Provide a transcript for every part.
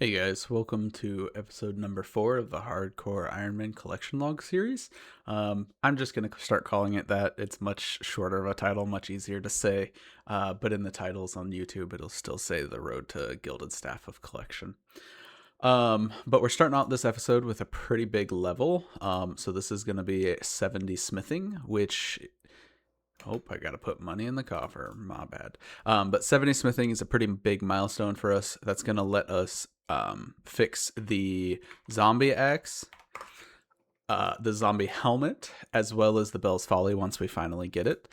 Hey guys, welcome to episode number 4 of the Hardcore Ironman Collection Log series. I'm just going to start calling it that. It's much shorter of a title, much easier to say, but in the titles on YouTube, it'll still say The Road to Gilded Staff of Collection. But we're starting out this episode with a pretty big level. So this is going to be 70 smithing, which... Oh, I gotta put money in the coffer. My bad. But 70 smithing is a pretty big milestone for us. That's gonna let us fix the zombie axe, the zombie helmet, as well as the Bell's Folly once we finally get it,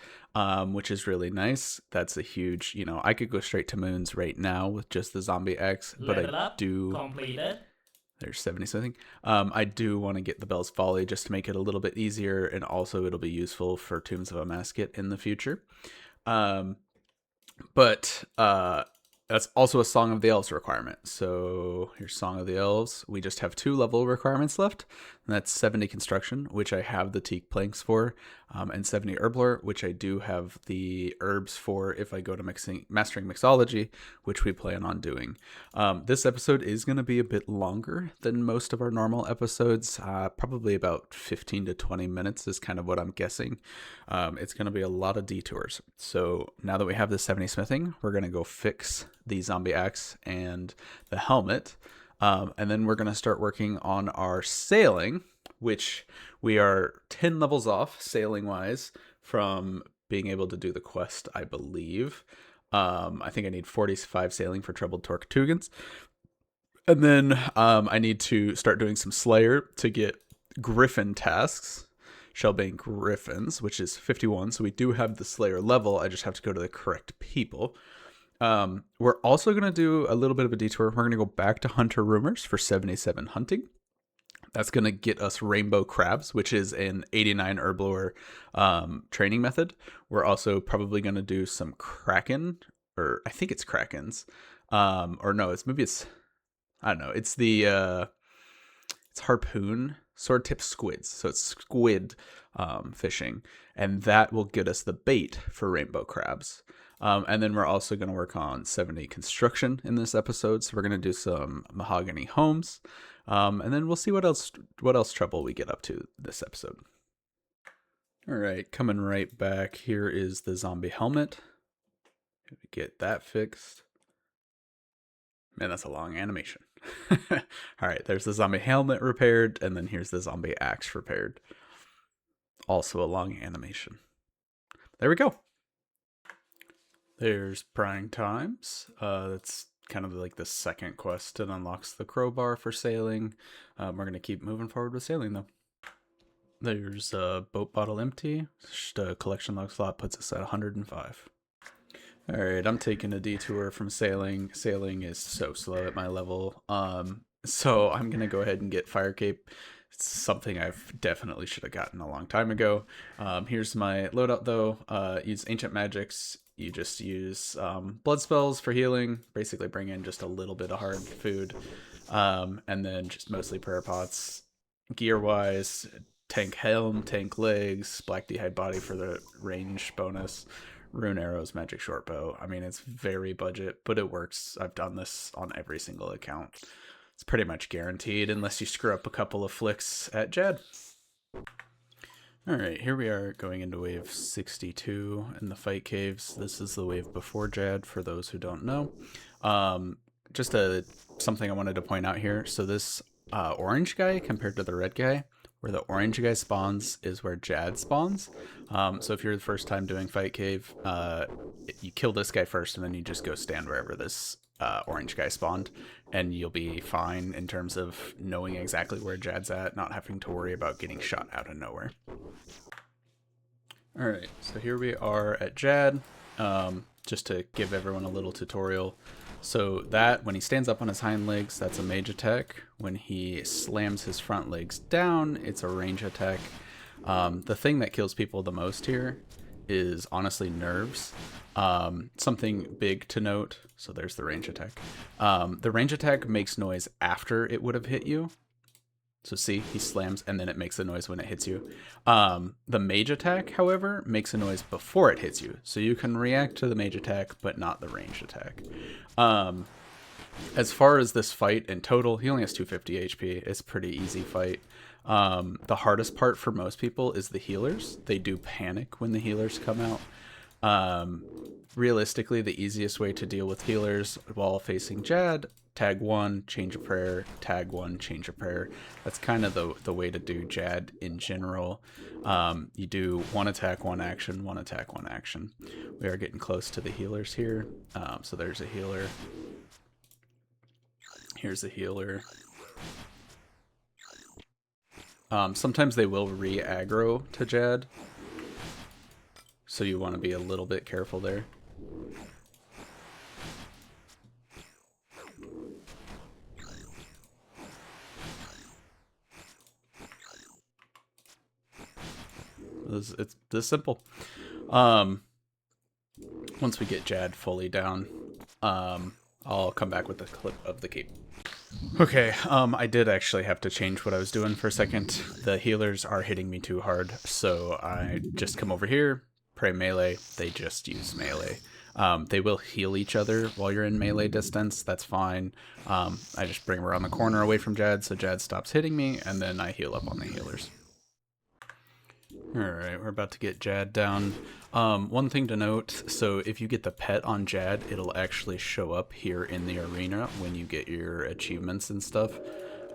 which is really nice. That's a huge, I could go straight to Moons right now with just the zombie axe, but Level I up, do... completed. There's 70 something. I do want to get the Bell's Folly just to make it a little bit easier, and also it'll be useful for Tombs of a Masket in the future. But that's also a Song of the Elves requirement. So here's Song of the Elves. We just have 2 level requirements left, and that's 70 construction, which I have the teak planks for, and 70 herblore, which I do have the herbs for if I go to mastering mixology, which we plan on doing. This episode is going to be a bit longer than most of our normal episodes, probably about 15 to 20 minutes is kind of what I'm guessing. It's going to be a lot of detours. So now that we have the 70 smithing, we're going to go fix the zombie axe and the helmet. And then we're going to start working on our sailing, which we are 10 levels off sailing wise from being able to do the quest, I believe. I think I need 45 sailing for Troubled Tortugans. And then I need to start doing some Slayer to get Griffin tasks, Shellbane Griffins, which is 51. So we do have the Slayer level. I just have to go to the correct people. We're also going to do a little bit of a detour. We're going to go back to Hunter Rumors for 77 hunting. That's going to get us Rainbow Crabs, which is an 89 herblore training method. We're also probably going to do some Kraken, or I think it's Krakens. Or no, I don't know. It's the, it's harpoon, sword tip squids. So it's squid fishing, and that will get us the bait for Rainbow Crabs. And then we're also going to work on 70 construction in this episode. So we're going to do some mahogany homes. And then we'll see what else trouble we get up to this episode. All right, coming right back. Here is the zombie helmet. Get that fixed. Man, that's a long animation. All right, there's the zombie helmet repaired. And then here's the zombie axe repaired. Also a long animation. There we go. There's Prying Times. That's kind of like the second quest that unlocks the crowbar for sailing. We're going to keep moving forward with sailing, though. There's Boat Bottle Empty. Just a collection log slot puts us at 105. All right, I'm taking a detour from sailing. Sailing is so slow at my level. So I'm going to go ahead and get Fire Cape. It's something I've definitely should have gotten a long time ago. Here's my loadout, though. Use Ancient Magics. You just use blood spells for healing. Basically bring in just a little bit of hard food. And then just mostly prayer pots. Gear-wise, tank helm, tank legs, black d'hide body for the range bonus. Rune arrows, magic short bow. I mean, it's very budget, but it works. I've done this on every single account. It's pretty much guaranteed unless you screw up a couple of flicks at Jad. All right, here we are going into wave 62 in the fight caves. This is the wave before Jad, for those who don't know. Just something I wanted to point out here. So this orange guy compared to the red guy, where the orange guy spawns is where Jad spawns. So if you're the first time doing fight cave, you kill this guy first, and then you just go stand wherever this orange guy spawned, and you'll be fine in terms of knowing exactly where Jad's at, not having to worry about getting shot out of nowhere. All right, so here we are at Jad. Just to give everyone a little tutorial. So that, when he stands up on his hind legs, that's a mage attack. When he slams his front legs down, it's a range attack. The thing that kills people the most here is honestly nerves. Something big to note. So there's the range attack. The range attack makes noise after it would have hit you. So see, he slams and then it makes a noise when it hits you. The mage attack, however, makes a noise before it hits you. So you can react to the mage attack, but not the ranged attack. As far as this fight in total, he only has 250 HP. It's a pretty easy fight. The hardest part for most people is the healers. They do panic when the healers come out. Realistically, the easiest way to deal with healers while facing Jad, tag 1, change a prayer, tag 1, change a prayer. That's kind of the way to do Jad in general. You do 1 attack, 1 action, 1 attack, 1 action. We are getting close to the healers here. So there's a healer. Here's a healer. Sometimes they will re-aggro to Jad, so you want to be a little bit careful there. It's this simple. Once we get Jad fully down, I'll come back with the clip of the cape. Okay, I did actually have to change what I was doing for a second. The healers are hitting me too hard, so I just come over here, pray melee, they just use melee. They will heal each other while you're in melee distance, that's fine. I just bring them around the corner away from Jad, so Jad stops hitting me, and then I heal up on the healers. Alright, we're about to get Jad down. One thing to note, so if you get the pet on Jad, it'll actually show up here in the arena when you get your achievements and stuff.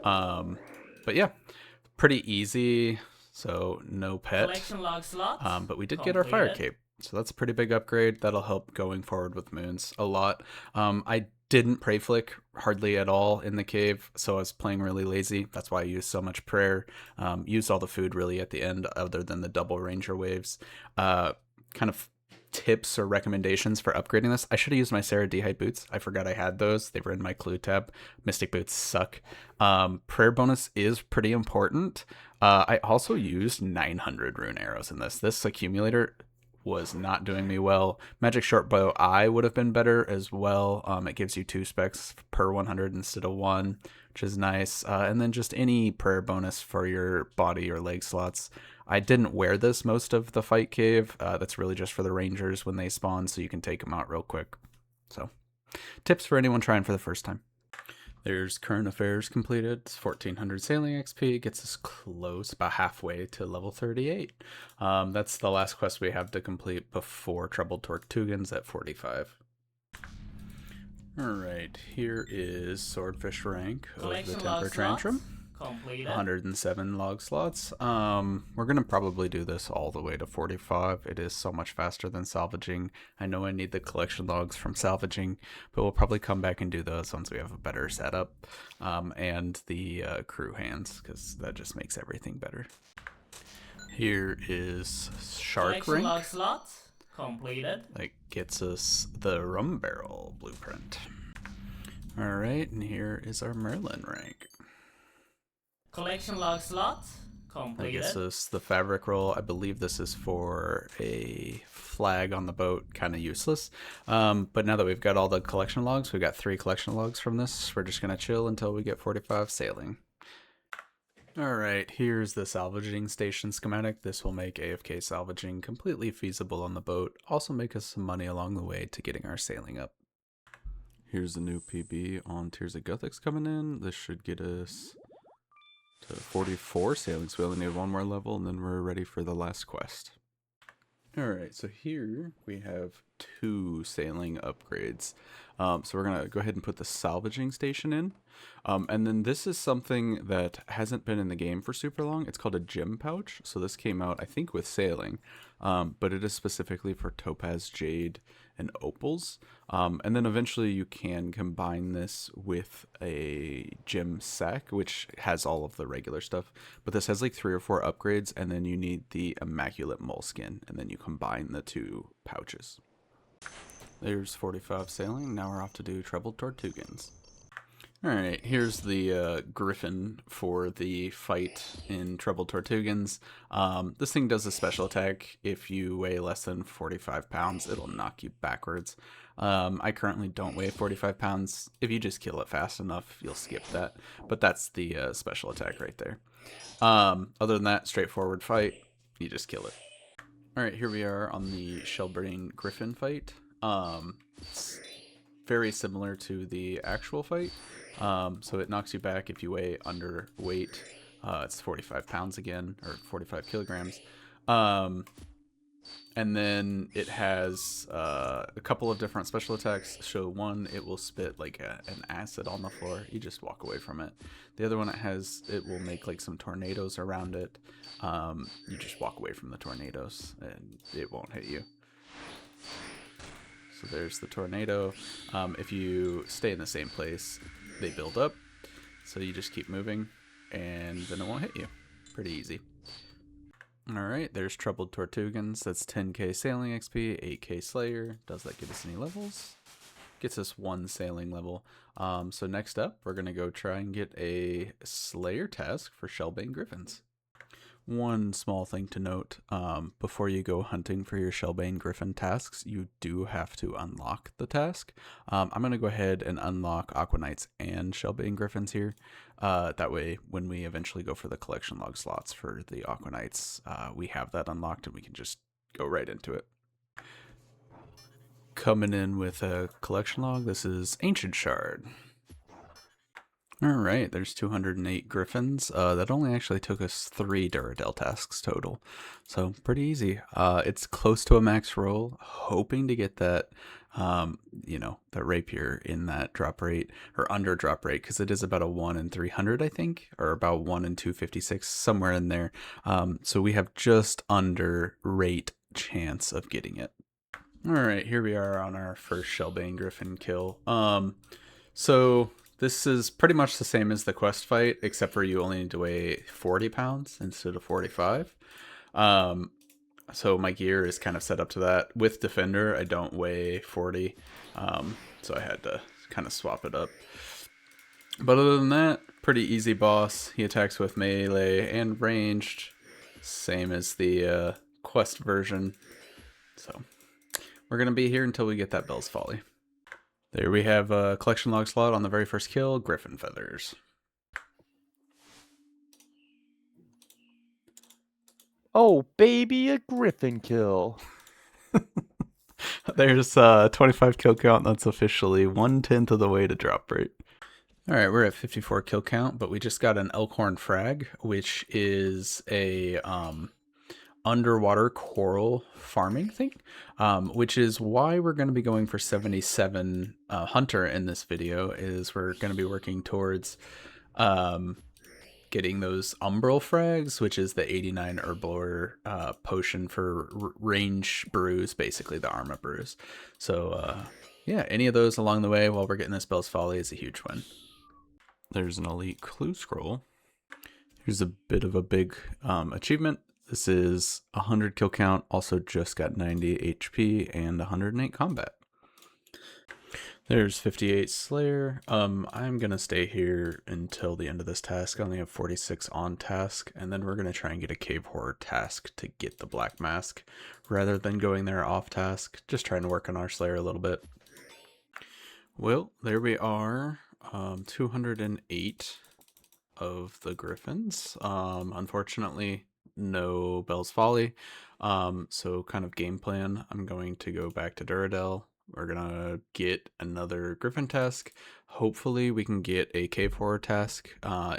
But yeah, pretty easy, so no pet. But we did get our fire cape, so that's a pretty big upgrade. That'll help going forward with Moons a lot. I didn't pray flick hardly at all in the cave, so I was playing really lazy. That's why I used so much prayer. Used all the food really at the end, other than the double ranger waves. Kind of tips or recommendations for upgrading this. I should have used my Sarah Dehide boots. I forgot I had those. They were in my clue tab. Mystic boots suck. Prayer bonus is pretty important. I also used 900 rune arrows in this. This accumulator was not doing me well. Magic short bow I would have been better as well. It gives you 2 specs per 100 instead of 1, which is nice. And then just any prayer bonus for your body or leg slots. I didn't wear this most of the fight cave. That's really just for the rangers when they spawn, so you can take them out real quick. So tips for anyone trying for the first time. There's current affairs completed. It's 1400 sailing XP, gets us close, about halfway to level 38. That's the last quest we have to complete before Troubled Tortugans at 45. Alright, here is Swordfish rank of the Temper Tantrum. Completed. 107 log slots. We're gonna probably do this all the way to 45. It is so much faster than salvaging. I know I need the collection logs from salvaging, but we'll probably come back and do those once we have a better setup, and the crew hands, because that just makes everything better. Here is Shark rank. Log slots completed. That gets us the rum barrel blueprint. All right, and here is our Merlin rank. Collection log slots completed. That gets us the fabric roll. I believe this is for a flag on the boat, kind of useless. But now that we've got all the collection logs, we've got 3 collection logs from this. We're just gonna chill until we get 45 sailing. All right, here's the salvaging station schematic. This will make AFK salvaging completely feasible on the boat. Also make us some money along the way to getting our sailing up. Here's the new PB on Tears of Guthix coming in. This should get us to 44 sailings. We only need 1 more level, and then we're ready for the last quest. Alright, so here we have 2 sailing upgrades. So we're going to go ahead and put the salvaging station in. And then this is something that hasn't been in the game for super long. It's called a gem pouch. So this came out, I think, with sailing. But it is specifically for topaz, jade, and opals. And then eventually you can combine this with a gem sack, which has all of the regular stuff. But this has like 3 or 4 upgrades, and then you need the immaculate moleskin, and then you combine the 2 pouches. There's 45 sailing. Now we're off to do Troubled Tortugans. Alright, here's the griffin for the fight in Troubled Tortugans. This thing does a special attack. If you weigh less than 45 pounds, it'll knock you backwards. I currently don't weigh 45 pounds. If you just kill it fast enough, you'll skip that. But that's the special attack right there. Other than that, straightforward fight. You just kill it. Alright, here we are on the Shellbrain Griffin fight. It's very similar to the actual fight. So it knocks you back if you weigh under weight. It's 45 pounds again, or 45 kilograms. And then it has a couple of different special attacks. So one, it will spit like an acid on the floor. You just walk away from it. The other one, it will make like some tornadoes around it. You just walk away from the tornadoes and it won't hit you. So there's the tornado. If you stay in the same place, they build up. So you just keep moving and then it won't hit you. Pretty easy. Alright, there's Troubled Tortugans. That's 10k sailing XP, 8k Slayer. Does that get us any levels? Gets us 1 sailing level. So next up, we're going to go try and get a Slayer task for Shellbane Griffins. One small thing to note, before you go hunting for your Shellbane Griffin tasks, you do have to unlock the task. I'm going to go ahead and unlock Aqua Knights and Shellbane Griffins here. That way, when we eventually go for the collection log slots for the Aqua Knights, we have that unlocked and we can just go right into it. Coming in with a collection log, this is Ancient Shard. Alright, there's 208 Griffins. That only actually took us 3 Duradel tasks total. So, pretty easy. It's close to a max roll. Hoping to get that, that rapier in that drop rate, or under drop rate, because it is about a 1 in 300, I think, or about 1 in 256, somewhere in there. So we have just under rate chance of getting it. Alright, here we are on our first Shellbane Griffin kill. So this is pretty much the same as the quest fight, except for you only need to weigh 40 pounds instead of 45. So my gear is kind of set up to that. With Defender, I don't weigh 40, so I had to kind of swap it up. But other than that, pretty easy boss. He attacks with melee and ranged, same as the quest version. So we're going to be here until we get that Bell's Folly. There we have a collection log slot on the very first kill, Griffin Feathers. Oh, baby, a Griffin kill. There's a 25 kill count. That's officially 1/10 of the way to drop rate. Alright, we're at 54 kill count, but we just got an Elkhorn Frag, which is a underwater coral farming thing, which is why we're going to be going for 77 Hunter in this video. Is we're going to be working towards getting those umbral frags, which is the 89 herblore potion for range brews, basically the armor brews. So yeah, any of those along the way while we're getting this Bell's Folly is a huge win. There's an elite clue scroll. Here's a bit of a big achievement. This is 100 kill count, also just got 90 HP and 108 combat. There's 58 Slayer. I'm going to stay here until the end of this task. I only have 46 on task, and then we're going to try and get a Cave Horror task to get the Black Mask, rather than going there off task. Just trying to work on our Slayer a little bit. Well, there we are. 208 of the Griffins. Unfortunately, no Bell's Folly. So kind of game plan, I'm going to go back to Duradel. We're gonna get another Griffin task. Hopefully we can get a Cave Horror task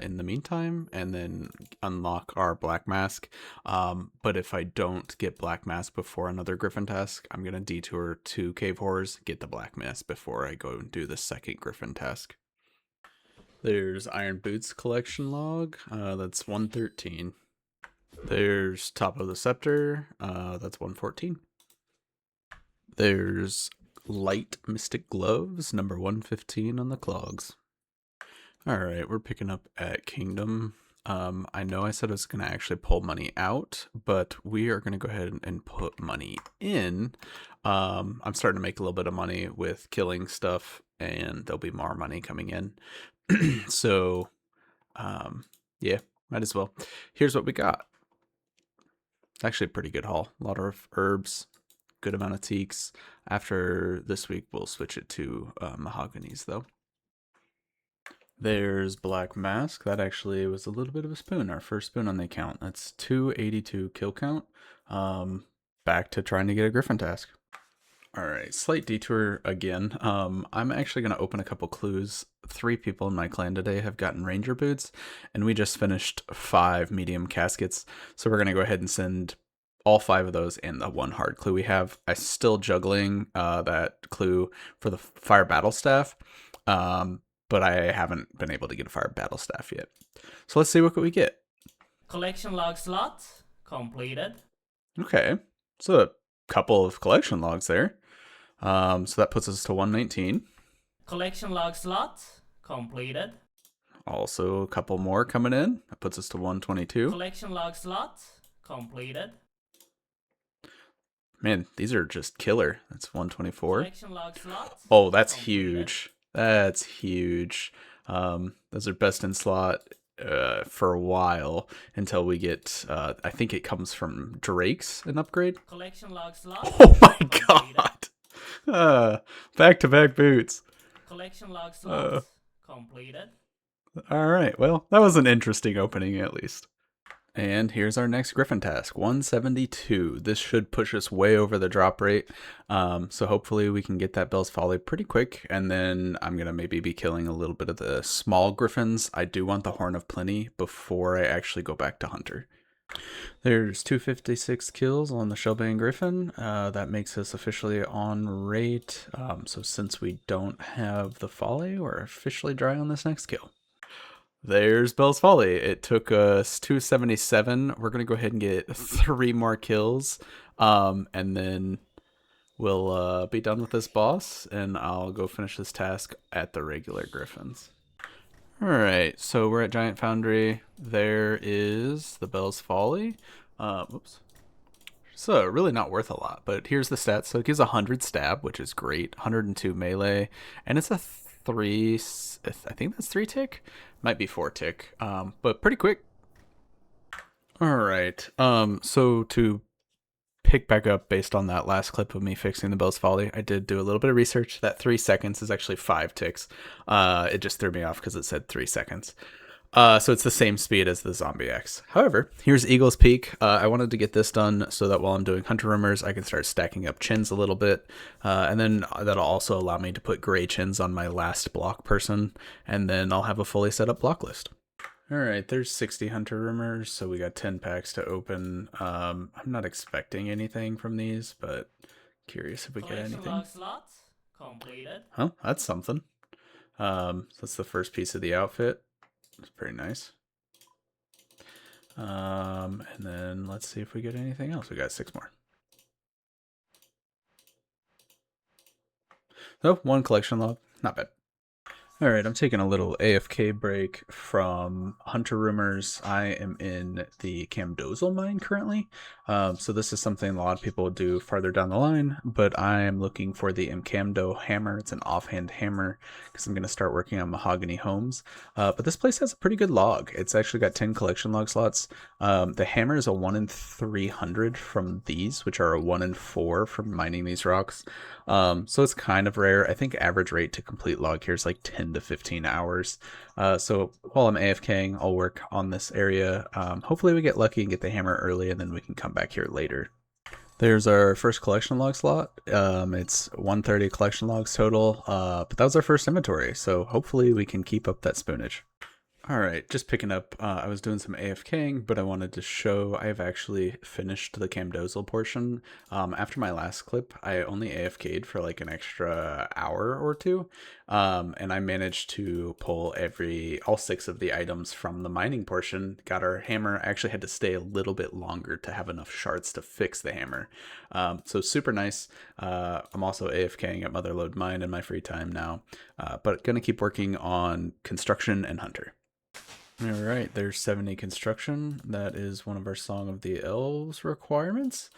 in the meantime, and then unlock our Black Mask. But if I don't get Black Mask before another Griffin task, I'm gonna detour to Cave Horrors, get the Black Mask before I go and do the second Griffin task. There's Iron Boots collection log, that's 113. There's Top of the Scepter, that's 114. There's Light Mystic Gloves, number 115 on the clogs. Alright, we're picking up at Kingdom. I know I said I was going to actually pull money out, but we are going to go ahead and put money in. I'm starting to make a little bit of money with killing stuff, and there'll be more money coming in. So, yeah, might as well. Here's what we got. Actually a pretty good haul. A lot of herbs, good amount of teaks. After this week, we'll switch it to mahoganies, though. There's Black Mask. That actually was a little bit of a spoon, our first spoon on the account. That's 282 kill count. Back to trying to get a Griffin task. All right, slight detour again. I'm actually going to open a couple clues. 3 people in my clan today have gotten ranger boots, and we just finished 5 medium caskets. So we're going to go ahead and send all 5 of those and the 1 hard clue we have. I'm still juggling that clue for the fire battle staff, but I haven't been able to get a fire battle staff yet. So let's see what we get. Collection log slot completed. Okay, so a couple of collection logs there. So that puts us to 119. Collection log slot completed. Also a couple more coming in. That puts us to 122. Collection log slot completed. Man, these are just killer. That's 124. Collection log slot. Oh, that's completed. huge. That's huge. Those are best in slot for a while until we get, I think it comes from Drake's an upgrade. Collection log slot. Oh my completed. god. Back-to-back boots. Collection log slot completed. All right. Well, that was an interesting opening at least. And here's our next Griffin task, 172. This should push us way over the drop rate. So hopefully we can get that Bell's Folly pretty quick. And then I'm going to maybe be killing a little bit of the small Griffins. I do want the Horn of Plenty before I actually go back to Hunter. There's 256 kills on the Shellbane Griffin. That makes us officially on rate. So since we don't have the Folly, we're officially dry on this next kill. There's Bell's Folly. It took us 277. We're going to go ahead and get 3 more kills. And then we'll be done with this boss. And I'll go finish this task at the regular Griffins. Alright, so we're at Giant Foundry. There is the Bell's Folly. Oops. So really not worth a lot. But here's the stats. So it gives 100 stab, which is great. 102 melee. And it's a 3... I think that's 3 tick? Might be 4 tick, but pretty quick. All right, so to pick back up based on that last clip of me fixing the Bell's Folly, I did do a little bit of research. That 3 seconds is actually 5 ticks. It just threw me off because it said 3 seconds. So it's the same speed as the Zombie X. However, here's Eagle's Peak. I wanted to get this done so that while I'm doing Hunter Rumors, I can start stacking up chins a little bit. And then that'll also allow me to put gray chins on my last block person. And then I'll have a fully set up block list. All right, there's 60 Hunter Rumors. So we got 10 packs to open. I'm not expecting anything from these, but curious if we get anything. Log slot completed. Oh, that's something. So that's the first piece of the outfit. It's pretty nice. And then let's see if we get anything else. We got 6 more. So 1 collection log, not bad. All right, I'm taking a little AFK break from Hunter Rumors. I am in the Camdozel mine currently. So this is something a lot of people do farther down the line, but I am looking for the Camdo hammer. It's an offhand hammer because I'm going to start working on mahogany homes. But this place has a pretty good log. It's actually got 10 collection log slots. The hammer is a 1 in 300 from these, which are a 1 in 4 from mining these rocks. So it's kind of rare. I think average rate to complete log here is like 10 to 15 hours. So while I'm AFKing, I'll work on this area. Hopefully we get lucky and get the hammer early, and then we can come back here later. There's our first collection log slot. It's 130 collection logs total, but that was our first inventory, so hopefully we can keep up that spoonage. All right, just picking up, I was doing some AFKing, but I wanted to show I've actually finished the Camdozel portion. After my last clip, I only AFK'd for like an extra hour or 2, and I managed to pull all 6 of the items from the mining portion, got our hammer. I actually had to stay a little bit longer to have enough shards to fix the hammer. So super nice. I'm also AFKing at Motherlode Mine in my free time now, but gonna keep working on construction and Hunter. All right, there's 70 construction. That is one of our Song of the Elves requirements.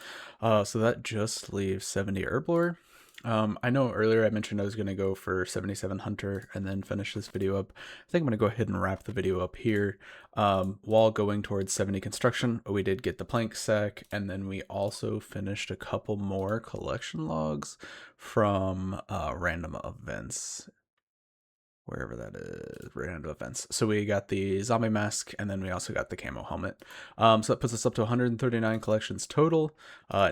So that just leaves 70 herblore. I know earlier I mentioned I was going to go for 77 Hunter and then finish this video up. I think I'm going to go ahead and wrap the video up here. While going towards 70 construction, we did get the plank sack, and then we also finished a couple more collection logs from random events. wherever that is, random events. So we got the zombie mask, and then we also got the camo helmet. So that puts us up to 139 collections total.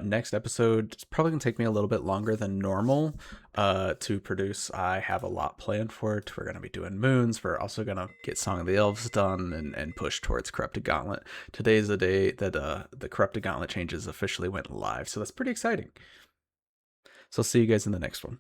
Next episode, it's probably gonna take me a little bit longer than normal to produce. I have a lot planned for it. We're gonna be doing moons. We're also gonna get Song of the Elves done and push towards Corrupted Gauntlet. Today is the day that the Corrupted Gauntlet changes officially went live, so that's pretty exciting. So I'll see you guys in the next one.